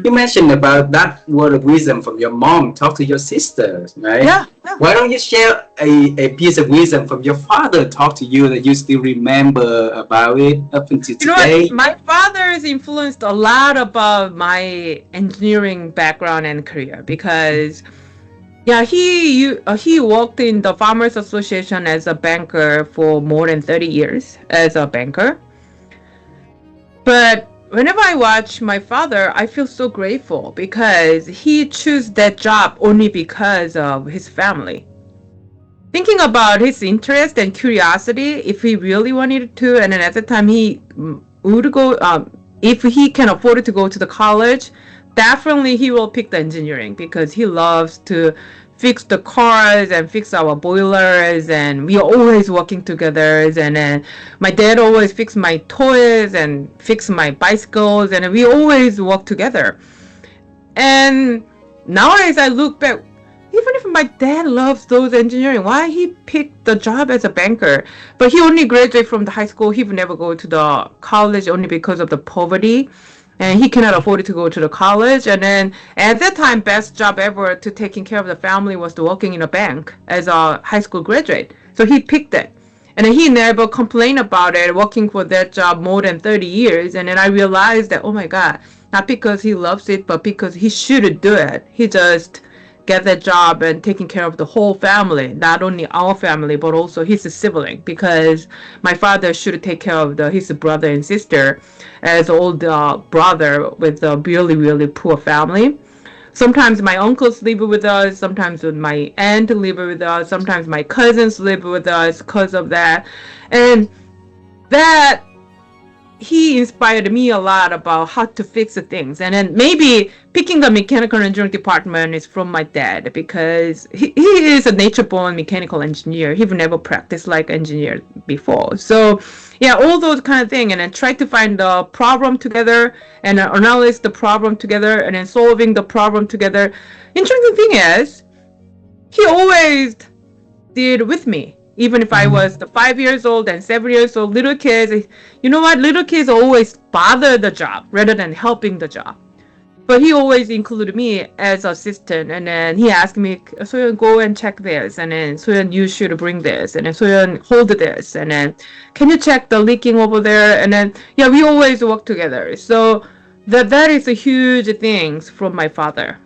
You mentioned about that word of wisdom from your mom. Talk to your sisters, right? Yeah, yeah. Why don't you share a piece of wisdom from your father talk to you that you still remember about it up until You know what? today? My father's influenced a lot about my engineering background and career because, yeah, he worked in the Farmers Association as a banker for more than 30 years as a banker. But whenever I watch my father, I feel so grateful because he chose that job only because of his family. Thinking about his interest and curiosity, if he really wanted to, and then at the time he would go, if he can afford to go to the college, definitely he will pick the engineering because he loves to fix the cars and fix our boilers, and we are always working together. And then my dad always fix my toys and fix my bicycles, and we always work together. And nowadays I look back, even if my dad loves those engineering, why he picked the job as a banker? But he only graduated from the high school. He would never go to the college only because of the poverty. And he cannot afford to go to the college. And then at that time, best job ever to taking care of the family was to working in a bank as a high school graduate. So he picked it. And then he never complained about it, working for that job more than 30 years. And then I realized that, oh my God, not because he loves it, but because he should do it. He just get that job and taking care of the whole family, not only our family, but also his sibling, because my father should take care of his brother and sister as older brother with a really, really poor family. Sometimes my uncles live with us, sometimes my aunt live with us, sometimes my cousins live with us because of that. And that he inspired me a lot about how to fix the things. And then maybe picking the mechanical engineering department is from my dad because he is a nature-born mechanical engineer. He never practiced like engineer before. So yeah, all those kind of things. And then try to find the problem together and analyze the problem together and then solving the problem together. Interesting thing is, he always did with me. Even if I was the 5 years old and 7 years old, little kids, you know what? Little kids always bother the job rather than helping the job. But he always included me as assistant, and then he asked me, Soyeon, go and check this, and then Soyeon, you should bring this, and then Soyeon, hold this, and then can you check the leaking over there? And then yeah, we always work together. So that is a huge thing from my father.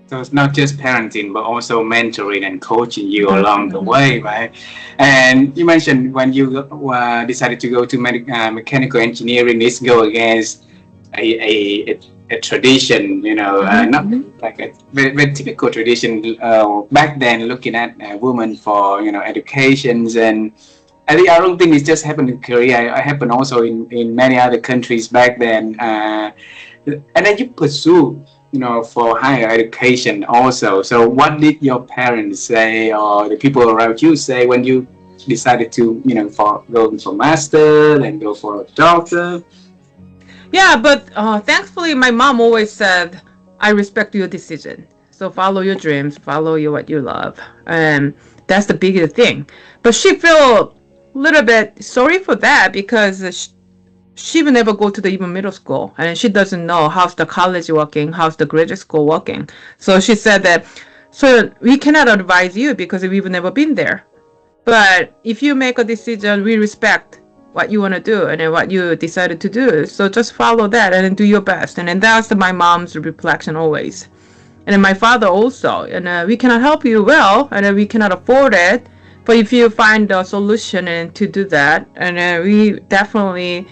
So it's not just parenting, but also mentoring and coaching you along the way, right? And you mentioned when you decided to go to mechanical engineering, this go against a tradition, not like a very typical tradition back then, looking at women for educations. And I don't think it's just happened in Korea. It happened also in many other countries back then. And then you pursue for higher education also. So what did your parents say or the people around you say when you decided to, for going for master and go for a doctor? Yeah, but thankfully my mom always said, I respect your decision. So follow your dreams, follow what you love. And that's the biggest thing. But she felt a little bit sorry for that because she will never go to the even middle school, and she doesn't know how's the college working, how's the graduate school working. So she said that, so we cannot advise you because we've never been there. But if you make a decision, we respect what you want to do and then what you decided to do. So just follow that and then do your best. And then that's my mom's reflection always. And then my father also. And we cannot help you well, and we cannot afford it. But if you find a solution and to do that, and we definitely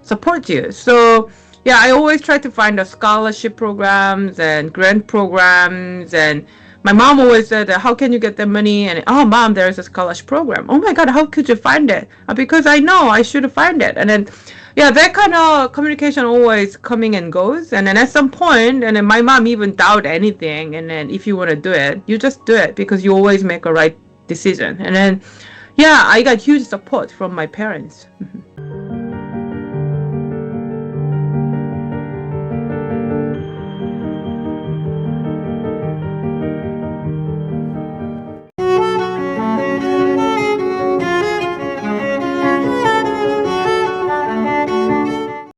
support you. So yeah, I always try to find the scholarship programs and grant programs. And my mom always said, how can you get the money? And oh, mom, there's a scholarship program. Oh my God, how could you find it? Because I know I should find it. And then yeah, that kind of communication always coming and goes. And then at some point, and then my mom even doubt anything. And then if you want to do it, you just do it because you always make a right decision. And then yeah, I got huge support from my parents.